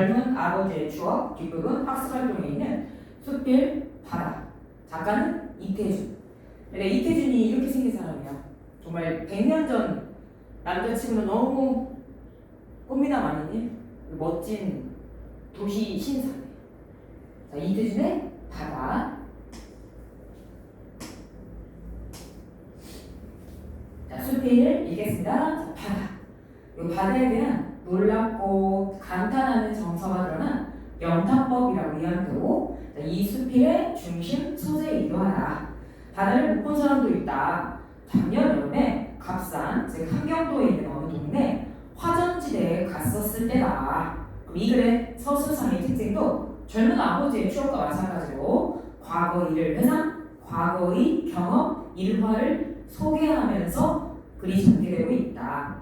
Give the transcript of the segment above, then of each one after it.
젊은 아버지의 추억 뒷부분 학습활동에 있는 숲길 바다. 작가는 이태준. 근데 이태준이 이렇게 생긴 사람이야. 정말 100년 전 남자치고는 너무 꽃미남 아니니? 멋진 도시 신사. 자, 이태준의 바다. 자, 숲길 읽겠습니다. 자, 바다. 이 바다에 대한 놀랍고 감탄하는 정서가 드러난 영탁법이라고 이해하고, 이 숲길의 중심 소재이기도 하다. 바다를 못 본 사람도 있다. 작년 여름에 갑산, 즉 함경도에 있는 어느 동네 화전지대에 갔었을 때다. 이 글의 서술상의 특징도 젊은 아버지의 추억과 마찬가지로 과거 일을 회상, 과거의 경험, 일화를 소개하면서 글이 전개되고 있다.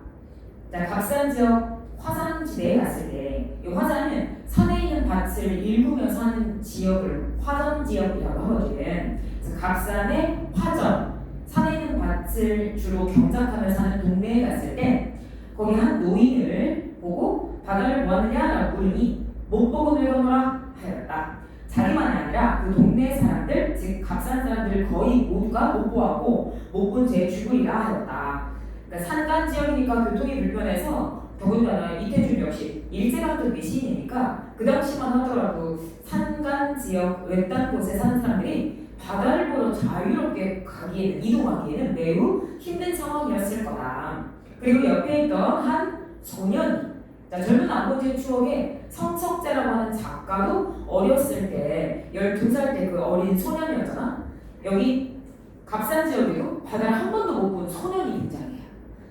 자, 갑산 지역 화산지대에 갔을 때, 이 화산은 산에 있는 밭을 일구면서 하는 지역을 화전지역이라고 하거든. 그래서 갑산의 화전, 산에 있는 밭을 주로 경작하면서 하는 동네에 갔을 때, 거기 한 노인을 보고 바다를 보았느냐라고 물으니 못 보고 늙어노라 하였다. 자기만이 아니라 그 동네 사람들, 즉 갑산 사람들 거의 모두가 못 보았고 못 본 채 죽으리라 하였다. 그러니까 산간 지역이니까 교통이 불편해서, 더군다나 이태준 역시 일제강점기 시인이니까 그 당시만 하더라도 산간 지역 외딴 곳에 사는 사람들이 바다를 보러 자유롭게 가기에는, 이동하기에는 매우 힘든 상황이었을 거다. 그리고 옆에 있던 한 소년이, 자, 젊은 아버지의 추억에 성석재라고 하는 작가도 어렸을 때 12살 때 그 어린 소년이었잖아. 여기 갑산 지역에도 바다를 한 번도 못 본 소년이 등장해요.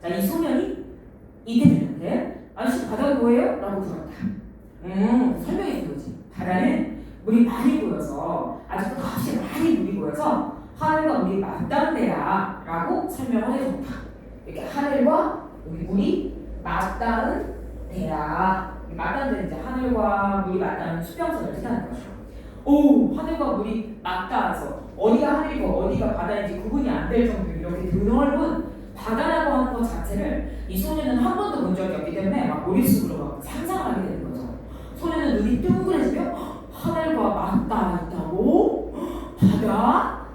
자, 이 소년이 이태준한테 아저씨 바다가 뭐예요? 라고 물었다. 설명해 준 거지. 바다는 물이 많이 고여서, 아주 끝없이 많이 물이 고여서 하늘과 물이 맞닿은 데야 라고 설명을 해줬다. 이렇게 하늘과 물이 맞닿은 데야. 맞닿은 데는 이제 하늘과 물이 맞닿는 수평선을 뜻하는 거죠. 오, 하늘과 물이 맞닿아서 어디가 하늘이고 어디가 바다인지 구분이 안 될 정도로 이렇게 드넓은 바다라고 하는 것 자체를 이 소년은 한 번도 본 적이 없기 때문에 막 머릿속으로 막 상상을 하게 되는 거죠. 소년은 눈이 둥그레지며 하늘과 맞닿아 있다고? 바다?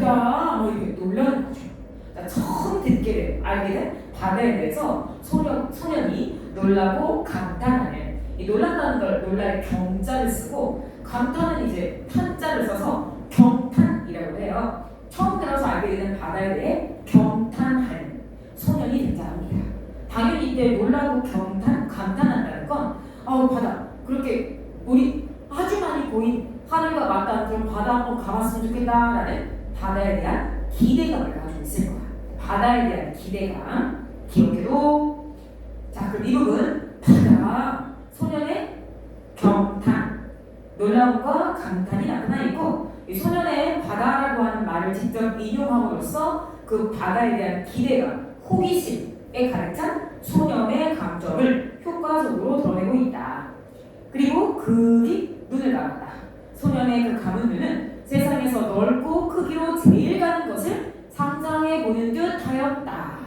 막 이렇게 놀라는 거죠. 자, 처음 알게 된 바다에 대해서 소년이 놀라고 감탄하는, 이 놀란다는 걸 놀랄 경자를 쓰고, 감탄은 이제 탄자를 써서 경탄이라고 해요. 처음 들어서 알게 되는 바다에 대해 경탄하는 소년이 등장합니다. 당연히 이때 놀라고 감탄한다는 건, 바다, 그렇게 물이 아주 많이 보인 하늘과 맞닿은 그런 바다 한번 가봤으면 좋겠다라는 바다에 대한 기대감을 가지고 있을 거야. 바다에 대한 기대감, 기억해도. 자, 그럼 이 부분 바다, 소년의 경탄, 놀라움과 감탄이 나타나 있고, 이 소년의 바다라고 하는 말을 직접 인용함으로써 그 바다에 대한 기대감, 호기심에 가득 찬 소년의 감정을 효과적으로 드러내고 있다. 그리고 극이 눈을 감았다. 소년의 그 감은 눈은 세상에서 넓고 크기로 제일 가는 것을 상상해 보는 듯 하였다.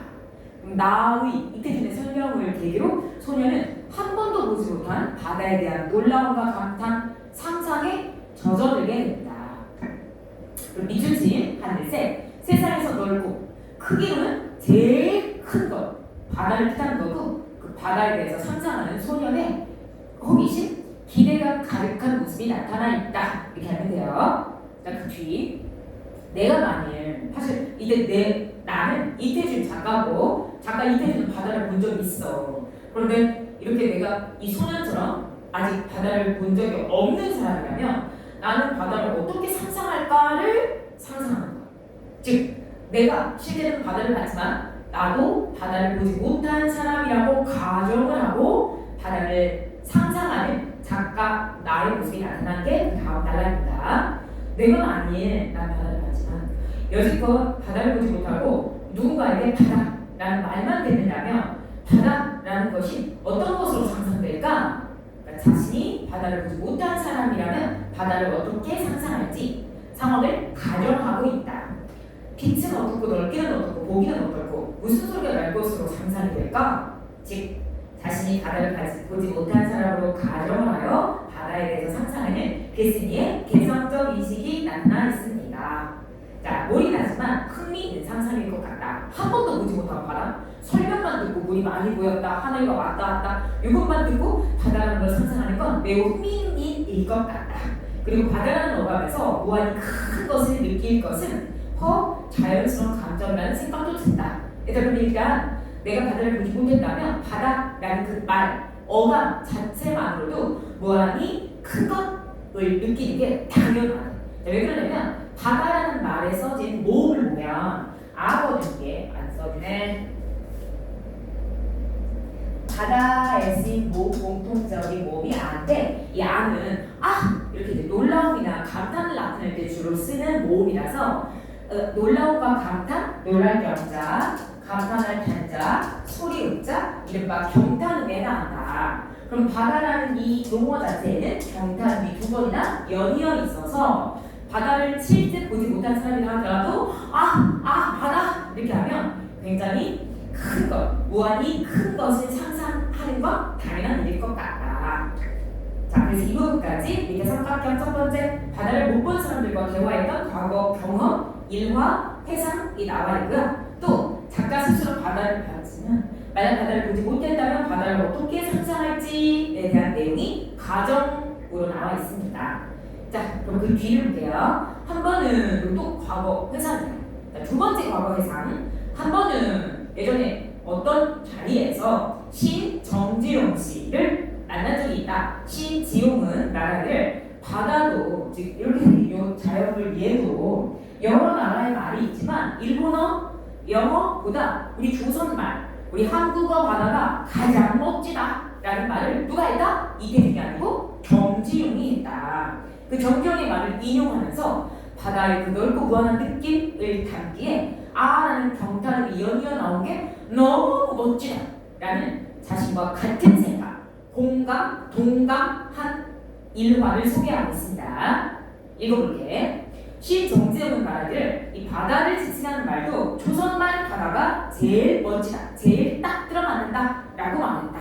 나의 이태준의 설명을 계기로 소년은 한 번도 보지 못한 바다에 대한 놀라움과 감탄, 상상에 젖어들게 됩니다. 그리고 미주진 하늘색, 세상에서 넓고 크기로는 제일 큰 것, 바다를 뜻하는 거고, 그 바다에 대해서 상상하는 소년의 호기심, 기대가 가득한 모습이 나타나 있다. 이렇게 하면 돼요. 자, 그 뒤, 내가 만일, 사실 이때 나는 이태준 작가고, 작가 이태준은 바다를 본 적이 있어. 그런데 이렇게 내가 이 소년처럼 아직 바다를 본 적이 없는 사람이라면 나는 바다를 어떻게 상상할까를 상상하는 거야. 즉, 내가 실제로는 바다를 봤지만 나도 바다를 보지 못한 사람이라고 가정을 하고 바다를 상상하는 작가 나의 모습이 나타난 게 다음 단락입니다. 내가 만일 난 바다를 봤지만 여지껏 바다를 보지 못하고 누군가에게 바다라는 말만 듣는다면 바다라는 것이 어떤 것으로 상상될까? 그러니까 자신이 바다를 보지 못한 사람이라면 바다를 어떻게 상상할지 상황을 가정하고 있다. 빛은 어떻고 넓기는 어떻고 보기는 어떻고 무슨 소리가 날 것으로 상상이 될까? 즉 자신이 바다를 보지 못한 사람으로 가정을 하여 바다에 대해서 상상하는 게스니의 개성적 인식이 나타나 있습니다. 자, 물이 나지만 흥미있는 상상일 것 같다. 한 번도 보지 못한 바다. 설명만 듣고 물이 많이 보였다. 하늘과 왔다 갔다. 이것만 듣고 바다라는 걸 상상하는 건 매우 흥미있는 일 것 같다. 그리고 바다라는 어감에서 무한히 큰 것을 느낄 것은 자연스러운 감정이라는 생각도 든다. 그러니까 내가 바다를 보지 못했다면 바다라는 그 말, 어감 자체만으로도 무한히 큰 것을 느끼는 게 당연하다. 왜 그러냐면 바다라는 말에 써진 모음을 보면 아거든 게 안 써지네. 바다에 쓰인 공통적인 모음이 아인데 이 아는 이렇게 이제 놀라움이나 감탄을 나타낼 때 주로 쓰는 모음이라서 놀라움과 감탄, 놀랄 경자, 감탄할 탄자, 소리 음자, 이른바 경탄음에 나온다. 그럼 바다라는 이 용어 자체에는 경탄음이 두 번이나 연이어 있어서 바다를 실제 보지 못한 사람이라 하더라도 바다 이렇게 하면 굉장히 큰 것, 무한히 큰 것을 상상하는 건 당연한 일일 것 같다. 자, 그래서 이 부분까지 밑에 삼각형 첫 번째 바다를 못 본 사람들과 대화했던 과거 경험, 일화, 회상이 나와 있고요. 또 작가 스스로 바다를 봤지만 만약 바다를 보지 못했다면 바다를 어떻게 상상할지에 대한 내용이 가정으로 나와 있습니다. 자, 그럼 그 뒤를 볼게요. 한 번은 또 과거 회상이에요. 두 번째 과거 회상. 한 번은 예전에 어떤 자리에서 시인 정지용 씨를 만난 적이 있다. 시인 지용은 말하기를 바다도 즉 이렇게 요 자연을 얘도 여러 나라의 말이 있지만 일본어, 영어보다 우리 조선말, 우리 한국어 바다가 가장 멋지다 라는 말을 누가 했다? 이태식이 아니고 정지용이 했다. 그 정지용의 말을 인용하면서 바다의 그 넓고 무한한 느낌을 담기에 라는 경탄음이 연이어 나온 게 너무 멋지다 라는 자신과 같은 생각, 공감, 동감한 일화를 소개하고 있습니다. 읽어볼게. 시인 정지용은 말하기를 이 바다를 지칭하는 말도 조선말 바다가 제일 멋지다, 제일 딱 들어맞는다 라고 말했다.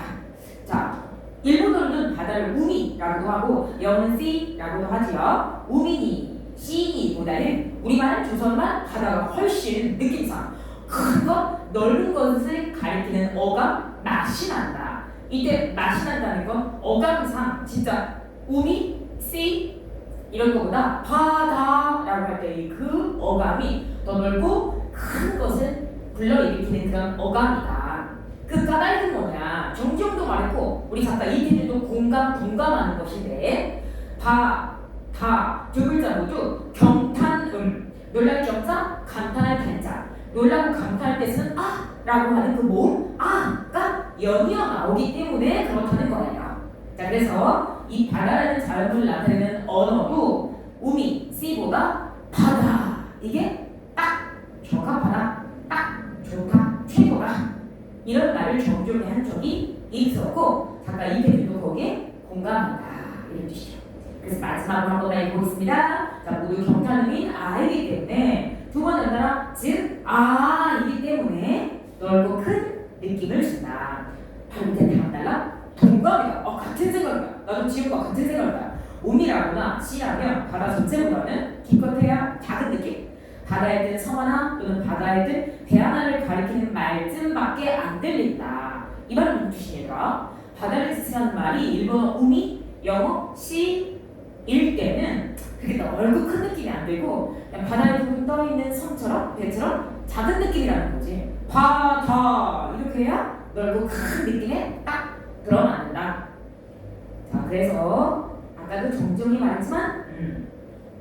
자, 일본어로는 바다를 우미라고도 하고 영어는 sea라고도 하지요. 우미니, 시인이보다는 우리말, 조선말 바다가 훨씬 느낌상 큰 것, 넓은 것을 가리키는 어감, 맛이 난다. 이때 맛이 난다는 건 어감상 진짜 우미, sea 이런 것보다 바다라고 할 때 그 어감이 더 넓고 큰 것을 불러일으키는 그런 어감이다. 그 까닭은 뭐냐? 정지용도 말했고 우리 작가 이태준도 동감하는 것인데 두 글자 모두 경탄음, 놀랄 경자, 감탄할 탄자. 놀라고 감탄할 때 쓰는 라고 하는 그 모음 가 연이어 나오기 때문에 그렇다는 거예요. 자, 그래서 이 바다라는 자연을 나타내는 언어도 우미, 씨보다 바다 이게 딱 적합하다, 딱 좋다, 최고다 이런 말을 정지용이 한 적이 있었고 작가 이태준도 거기에 공감한다 이런 뜻이죠. 그래서 마지막으로 한번 더 읽어보겠습니다. 자, 모두 경탄음인 아이기 때문에 두 번 연달아 즉 이기 때문에 넓고 큰 느낌을 준다. 바로 밑에 다음 달라 동감이다. 같은 생각이다. 나도 지금과 같은 생각이다. 우미라거나 시라면 바다 전체보다는 기껏해야 작은 느낌. 바다에 든 섬 하나 또는 바다에 든 배 하나를 가리키는 말쯤밖에 안 들린다. 이 말은 무슨 뜻이니까? 바다를 지칭하는 말이 일본어 우미, 영어 시일 때는 그게 넓고 큰 느낌이 안 들고 그냥 바다에 둥둥 떠있는 섬처럼 배처럼 작은 느낌이라는 거지. 바다 이렇게 해야 넓고 큰 느낌에 딱 들어맞는다. 자, 그래서 아까도 정정이 말했지만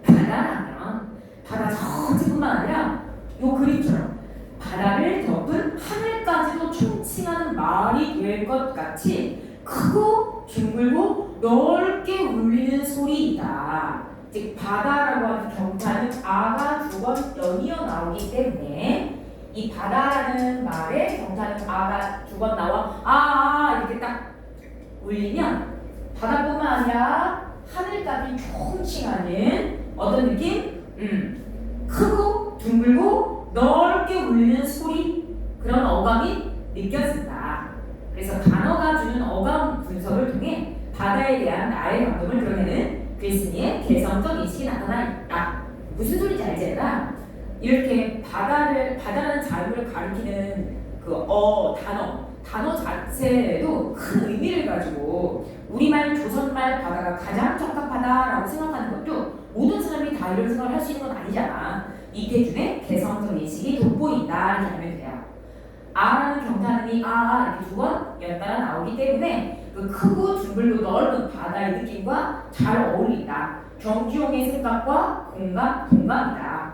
바다라면 바다 전체뿐만 아니라 요 그림처럼 바다를 덮은 하늘까지도 총칭하는 말이 될 것 같이 크고 둥글고 넓게 울리는 소리이다. 즉 바다라고 하는 경탄은 아가 두 번 연이어 나오기 때문에 이 바다라는 말에 경탄은 아가 두 번 나와 이렇게 딱 울리면 바다뿐만 아니라 하늘까지 총칭하는 어떤 느낌? 크고 둥글고 넓게 울리는 소리 그런 어감이 느껴진다. 그래서 단어가 주는 어감 분석을 통해 바다에 대한 나의 감동을 드러내는 글쓴이의 개성적 인식이 나타나 있다. 무슨 소리인지 알지 얘들아? 이렇게 바다라는 자유를 가리키는 단어 자체에도 큰 의미를 가지고 우리말 조선말 바다가 가장 적합하다라고 생각하는 것도 모든 사람이 다 이런 생각을 할 수 있는 건 아니잖아. 이태준의 개성적 인식이 돋보인다 이렇게 하면 돼요. 아라는 경탄음이 이렇게 두 번 연달아 나오기 때문에 그 크고 둥글고 넓은 바다의 느낌과 잘 어울린다. 정주영의 생각과 동감이다.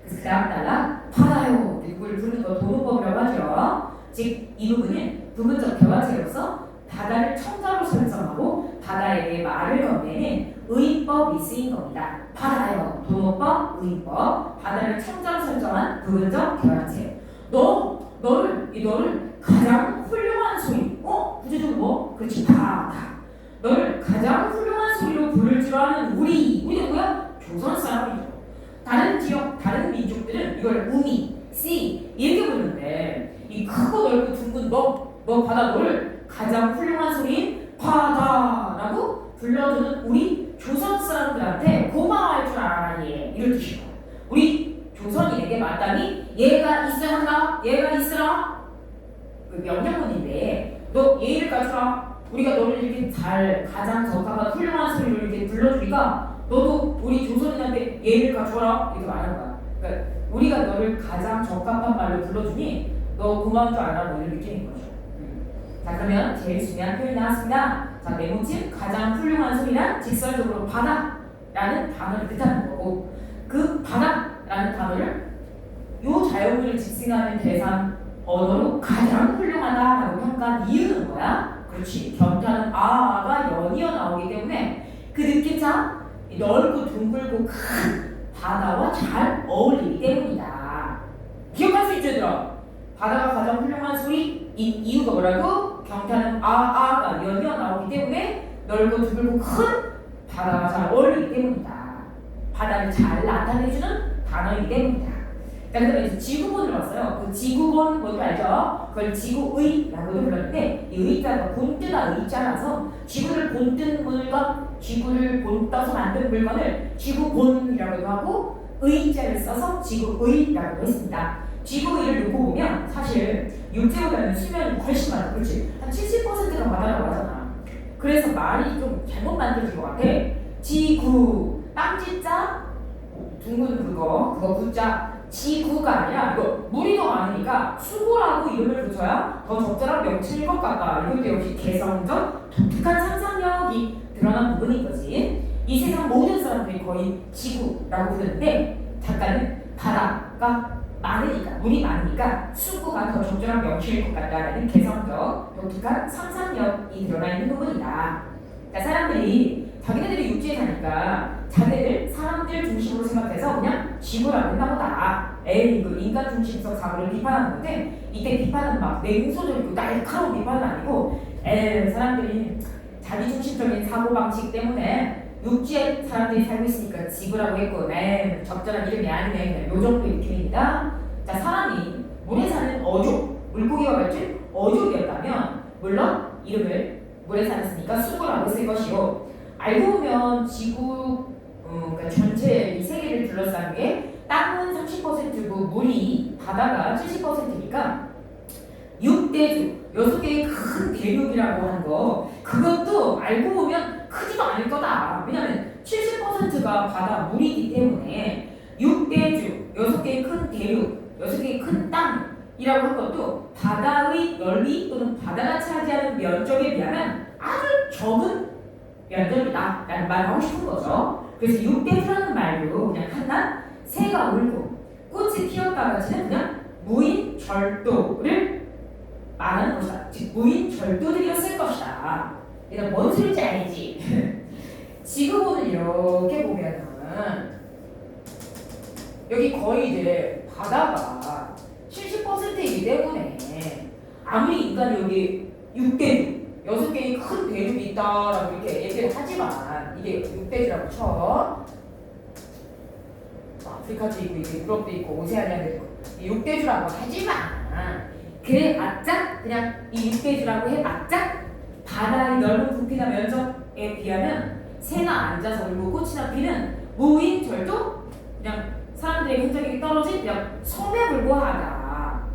그래서 그 다음 따라 바다요 누구를 부르는 거 도노법이라고 하죠. 즉 이 부분은 부분적 대화체로서 바다를 청자로 설정하고 바다에게 말을 건네는 의인법이 쓰인 겁니다. 바다요 도노법 의인법 바다를 청자로 설정한 부분적 대화체. 너를 가장 훌륭한 소리 구체적으로 뭐? 그렇지 바다. 너를 가장 훌륭한 소리로 부를 줄 아는 우리 누구야? 조선 사람이죠. 다른 지역, 다른 민족들은 이걸 우미, 씨 이렇게 부르는데 이 크고 넓고 둥근 바다 너를 가장 훌륭한 소리인 바다라고 불러주는 우리 조선 사람들한테 고마워할 줄 알아라 얘 이런 뜻이에요. 우리 조선인에게 마땅히 얘가 있어야 한다. 얘가 있으라. 그 명령문인데 너 예의를 갖추라. 우리가 너를 이렇게 가장 적합한 훌륭한 소리로 이렇게 불러주니까 너도 우리 조선인한테 예의를 갖춰라 이렇게 말하는 거야. 그러니까 우리가 너를 가장 적합한 말로 불러주니 너 고마운 줄 알아 뭐 이런 느낌인 거죠. 자 그러면 제일 중요한 표현이 나왔습니다. 자 네모집 가장 훌륭한 소리란 직설적으로 바다라는 단어를 뜻하는 거고 그 바다라는 단어를 요 자연물을 직승하는 대상 언어로 가장 훌륭하다라고 평가한 이유는 뭐야? 그렇지 경탄은 아가 연이어 나오기 때문에 그 느낌상 넓고 둥글고 큰 바다와 잘 어울리기 때문이다. 기억할 수 있죠 얘들아? 바다가 가장 훌륭한 소리인 이유가 뭐라고? 경탄은 아가 연이어 나오기 때문에 넓고 둥글고 큰 바다가 잘 어울리기 때문이다. 바다를 잘 나타내주는 단어이기 때문이다. 자, 그다음에 이제 지구본을 봤어요. 그 지구본 뭔지 알죠? 그걸 지구의라고도 불렀는데 이 의자가 본뜨다 의자라서 지구를 본뜬 물건, 지구를 본떠서 만든 물건을 지구본이라고도 하고 의자를 써서 지구의라고도 했습니다. 지구의를 놓고 보면 사실 육지보다는 수면이 훨씬 많아. 그렇지? 한 70%가 바다라고 하잖아. 그래서 말이 좀 잘못 만들어진 것 같아. 지구, 땅지자, 둥근 그거 구자 지구가 아니라 이거 물이 더 많으니까 수구라고 이름을 붙여야 더 적절한 명칭일 것 같다. 이것도 역시 개성적 독특한 상상력이 드러난 부분인 거지. 이 세상 모든 사람들이 거의 지구라고 부르는데 작가는 바다가 많으니까 물이 많으니까 수구가 더 적절한 명칭일 것 같다라는 개성적 독특한 상상력이 드러나 있는 부분이다. 그러니까 사람들이 자기네들이 육지에 사니까 자기네들 사람들 중심으로 생각해서 그냥 지구라고 했나 보다. 에이 그 인간 중심적 사고를 비판하는 건데 이때 비판은 막 냉소적이고 날카로운 비판은 아니고 사람들이 자기 중심적인 사고방식 때문에 육지에 사람들이 살고 있으니까 지구라고 했고 적절한 이름이 아니네 요 정도의 느낌입니다. 자 사람이 물에 사는 어족 물고기와 같은 어족이었다면 물론 이름을 물에 살았으니까 수구라고 쓸 것이요. 알고 보면 지구 그러니까 전체 이 세계를 둘러싼 게 땅은 30%고 물이 바다가 70%니까 6대주 6개의 큰 대륙이라고 하는 거 그것도 알고 보면 크지도 않을 거다. 왜냐하면 70%가 바다 물이기 때문에 6대주 6개의 큰 대륙 6개의 큰 땅이라고 한 것도 바다의 넓이 또는 바다가 차지하는 면적에 비하면 아주 적은 면적이다 라는 말을 하고 싶은 거죠. 그래서 6대주라는 말로 그냥 한낱 새가 울고 꽃이 피었다 같이는 그냥 무인절도를 말하는 것이다. 즉 무인절도들이었을 것이다. 얘는 뭔 소리인지 알지? 지구본을 이렇게 보면은 여기 거의 이제 바다가 70%이기 때문에 아무리 인간이 여기 6개의 큰 대륙이 있다라고 이렇게 얘기를 하지만 이게 6대주라고 쳐. 아프리카도 있고 이게 유럽도 있고 오세아니아도 있고 6대주라고 하지만 그래봤자 그냥 이 육대주라고 해봤자 바다의 넓은 부피나 면적에 비하면 새나 앉아서 울고 꽃이나 피는 무인절도 그냥 사람들의 굉장히 떨어진 그냥 섬에 불과하다.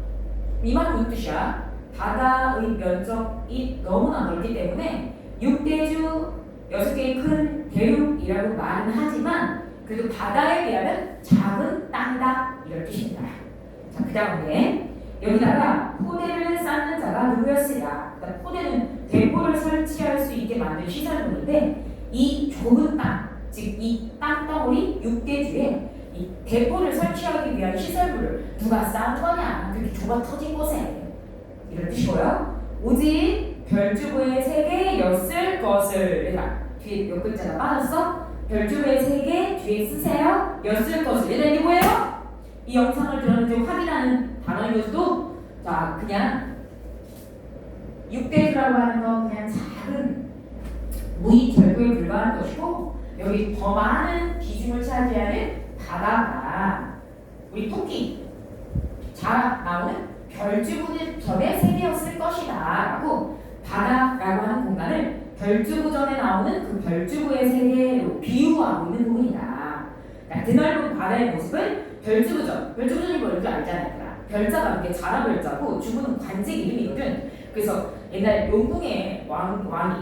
이 말은 무슨 뜻이야? 바다의 면적이 너무나 넓기 때문에 육대주 6개의 큰 대륙이라고 말은 하지만 그래도 바다에 비하면 작은 땅이다 이런 뜻입니다. 자, 그 다음에 여기다가 포대를 쌓는 자가 누구였으랴? 그러니까 포대는 대포를 설치할 수 있게 만든 시설물인데 이 좁은 땅, 즉 이 땅덩어리 육대주에 이 대포를 설치하기 위한 시설물을 누가 쌓은 거냐? 그렇게 좁아 터진 곳에 이런 뜻이고요. 오직 별주부의 세계였을 것을 얘들아 뒤에 몇 글자가 빠졌어? 별주부의 세계 뒤에 쓰세요. 였을 것을 얘들아 이게 뭐예요? 이 영상을 들었는지 확인하는 단어이고도 자 그냥 육대주라고 하는 건 그냥 작은 무인절도에 불과한 것이고 여기 더 많은 비중을 차지하는 바다가 우리 토끼 잘 나오는 별주부전의 세계였을 것이다 라고 바다라고 하는 공간을 별주부전에 나오는 그 별주부의 세계로 비유하고 있는 부분이다. 그러니까 드넓은 바다의 모습을 별주부전이 뭔지 알잖아요. 별자가 이게 자라별자고 주부는 관직 이름이거든. 그래서 옛날 용궁의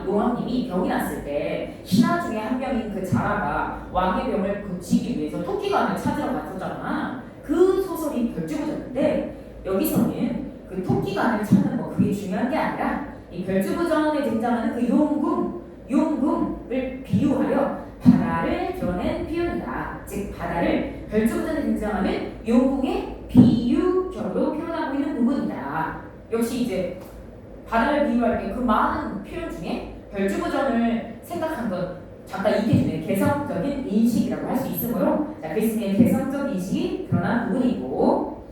용왕님이 병이 났을 때 신하 중에 한 명인 그 자라가 왕의 병을 고치기 위해서 토끼관을 찾으러 갔었잖아. 그 소설이 별주부전인데 여기서는 그 토끼관을 찾는 거 그게 중요한 게 아니라 이 별주부전에 등장하는 그 용궁을 비유하여 바다를 드러낸 표현이다. 즉 바다를 별주부전에 등장하는 용궁의 비유적으로 표현하고 있는 부분이다. 역시 이제 바다를 비유할 때 그 많은 표현 중에 별주부전을 생각한 건 작가 이태준의 개성적인 인식이라고 할 수 있으므로 자, 그리스도의 개성적 인식이 드러난 부분이고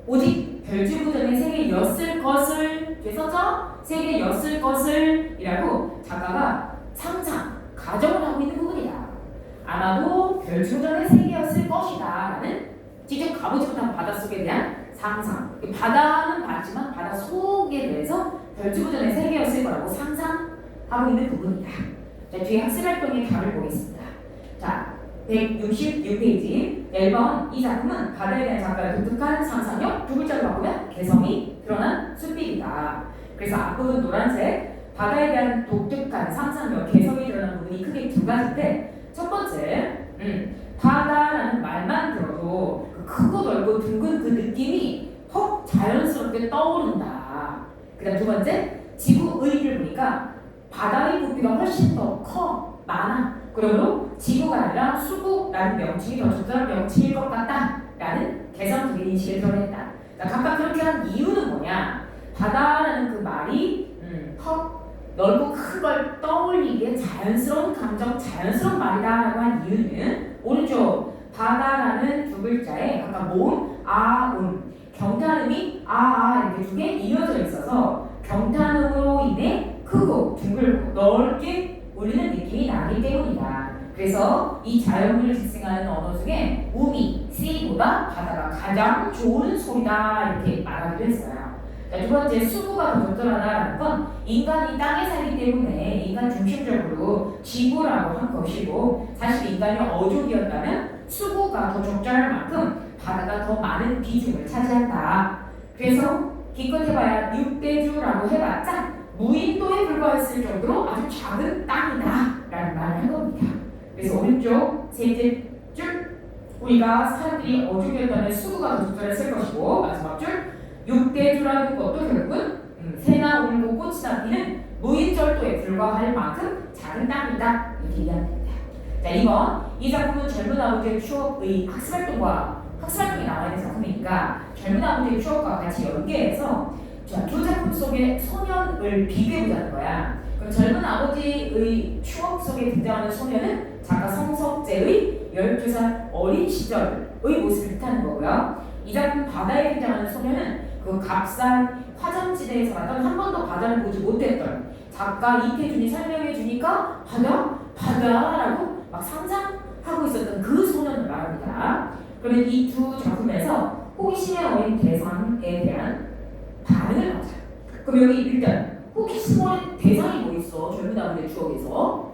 오직 별주부전의 세계였을 것을 됐었죠? 세계였을 것을 이라고 작가가 상상, 가정을 하고 있는 부분이다. 아마도 별주부전의 세계였을 것이다 라는 직접 가보지 못한 바닷속에 대한 상상. 바다는 맞지만 바다 속에 대해서 별주부전의 세계였을 거라고 상상하고 있는 부분이다. 자, 뒤에 학습활동의 답을 보겠습니다. 자, 166페이지 1번 이 작품은 바다에 대한 작가의 독특한 상상력 두 글자로 바꾸면 개성이 드러난 숲이다. 그래서 앞부분 노란색 바다에 대한 독특한 상상력, 개성이 드러난 부분이 크게 두 가지인데 첫 번째 바다라는 말만 들어도 그 크고 넓고 둥근 그 느낌이 퍽 자연스럽게 떠오른다. 그 다음 두 번째 지구 의리를 보니까 바다의 부피가 훨씬 더 커, 많아. 그러므로 지구가 아니라 수구라는 명칭이 더 적절한 명칭일 것 같다라는 개성적인 인식을 드러냈다. 자, 각각 그렇게 한 이유는 뭐냐? 바다라는 그 말이 턱 넓고 큰 걸 떠올리기에 자연스러운 감정, 자연스러운 말이다라고 한 이유는 오른쪽 바다라는 두 글자에 각각 모음, 경탄음이 이렇게 두 개 이어져 있어서 경탄음으로 인해 크고 둥글고 넓게 울리는 느낌이 나기 때문이다. 그래서 이 자연물을 지칭하는 언어 중에 음이 C보다 바다가 가장 좋은 소리다 이렇게 말하기도 했어요. 자, 두 번째 수구가 더 적절하다라는 건 인간이 땅에 살기 때문에 인간 중심적으로 지구라고 한 것이고 사실 인간이 어족이었다면 수구가 더 적절할 만큼 바다가 더 많은 비중을 차지한다. 그래서 기껏 해봐야 육대주라고 해봤자 무인도에 불과했을 정도로 아주 작은 땅이다 라는 말을 한 겁니다. 그래서 오른쪽 셋째 줄 우리가 사람들이 어족이었다면 수구가 더 적절했을 것이고 마지막 줄 육대주라는 것도 결국은 새나 울고 꽃이나 피는 무인절도에 불과할 만큼 작은 땅이다 이렇게 이해하면 됩니다. 자, 2번 이 작품은 젊은 아버지의 추억의 학습활동이 나와 있는 작품이니까 젊은 아버지의 추억과 같이 연계해서 두 작품 속의 소년을 비교해보자는 거야. 그럼 젊은 아버지의 추억 속에 등장하는 소년은 작가 성석재의 12살 어린 시절의 모습을 뜻하는 거고요. 이 작품 바다에 등장하는 소년은 그 값싼 화전지대에서 살았던 한 번도 바다를 보지 못했던 작가 이태준이 설명해 주니까 바다라고 막 상상하고 있었던 그 소년을 말합니다. 그러면 이 두 작품에서 호기심에 어린 대상에 대한 반응을 가져요. 그럼 여기 일단 호기심의 대상이 뭐 있어? 젊은 아버지의 추억에서.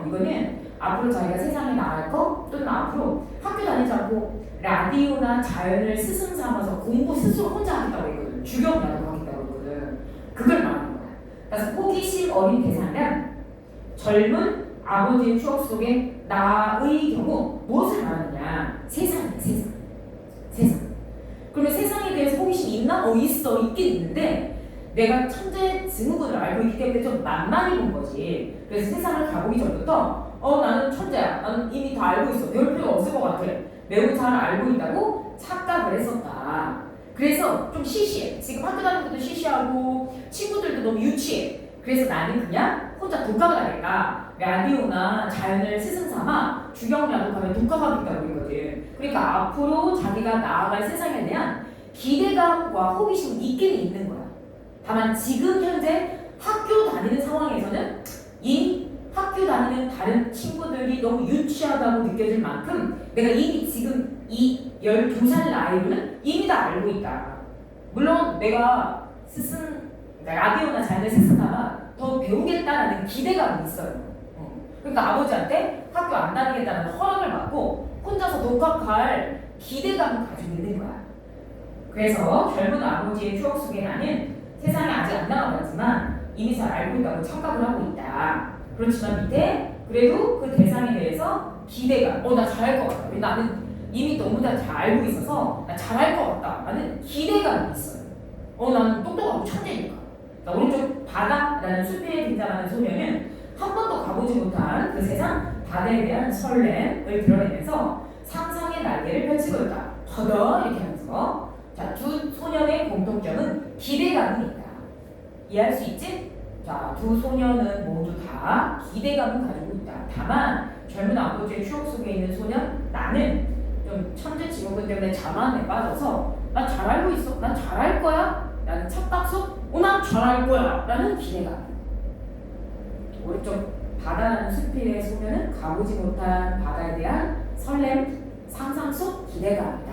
이거는 앞으로 자기가 세상에 나갈 거 또는 앞으로 학교 다니지 않고 라디오나 자연을 스승 삼아서 공부 스스로 혼자 하겠다고 했거든. 주경야도 하겠다고 했거든. 그걸 말하는 거야. 그래서 호기심 어린 대상이란 젊은 아버지의 추억 속에 나의 경우 무엇을 말하느냐? 세상이야, 세상. 세상. 그러면 세상에 대해서 호기심이 있나? 있어. 있긴 있는데 내가 천재 증후군을 알고 있기 때문에 좀 만만히 본 거지. 그래서 세상을 가보기 전부터 나는 천재야. 나는 이미 다 알고 있어. 배울 필요가 없을 것 같아. 매우 잘 알고 있다고 착각을 했었다. 그래서 좀 시시해. 지금 학교 다니는 것도 시시하고 친구들도 너무 유치해. 그래서 나는 그냥 혼자 독학을 하니까 라디오나 자연을 스승 삼아 주경야도 가면 독학하겠다고 했거든. 그러니까 앞으로 자기가 나아갈 세상에 대한 기대감과 호기심이 있기는 있는 거야. 다만 지금 현재 학교 다니는 상황에서는 이미 학교 다니는 다른 친구들이 너무 유치하다고 느껴질 만큼 내가 이미 지금 이 12살 나이로는 이미 다 알고 있다. 물론 내가 라디오나 자연을 스승하면 더 배우겠다라는 기대감이 있어요. 그러니까 아버지한테 학교 안 다니겠다는 허락을 받고 혼자서 독학할 기대감을 가지고 있는 거야. 그래서 젊은 아버지의 추억 속에 나는 세상에 아직 안 나가봤지만 이미 잘 알고 있다고 착각을 하고 있다. 그렇지만 밑에 그래도 그 대상에 대해서 기대감, 나 잘할 것 같다. 나는 이미 너무 다 잘 알고 있어서 나 잘할 것 같다. 라는 기대감이 있어요. 나는 똑똑하고 천재니까. 그러니까 오른쪽 바다라는 숲에 등장하는 소녀는 한 번도 가보지 못한 그 세상 바다에 대한 설렘을 드러내면서 상상의 날개를 펼치고 있다. 바다 이렇게 하면서 자, 두 소년의 공통점은 기대감이 있다. 이해할 수 있지? 자, 두 소년은 모두 다 기대감을 가지고 있다. 다만 젊은 아버지의 추억 속에 있는 소년 나는 좀 천재 증후군 때문에 자만에 빠져서 나 잘 알고 있어. 난 잘할 거야. 라는 착각 속 난 잘할 거야. 라는 기대감. 오른쪽 바다라는 숲의 소년은 가보지 못한 바다에 대한 설렘, 상상 속 기대감이다.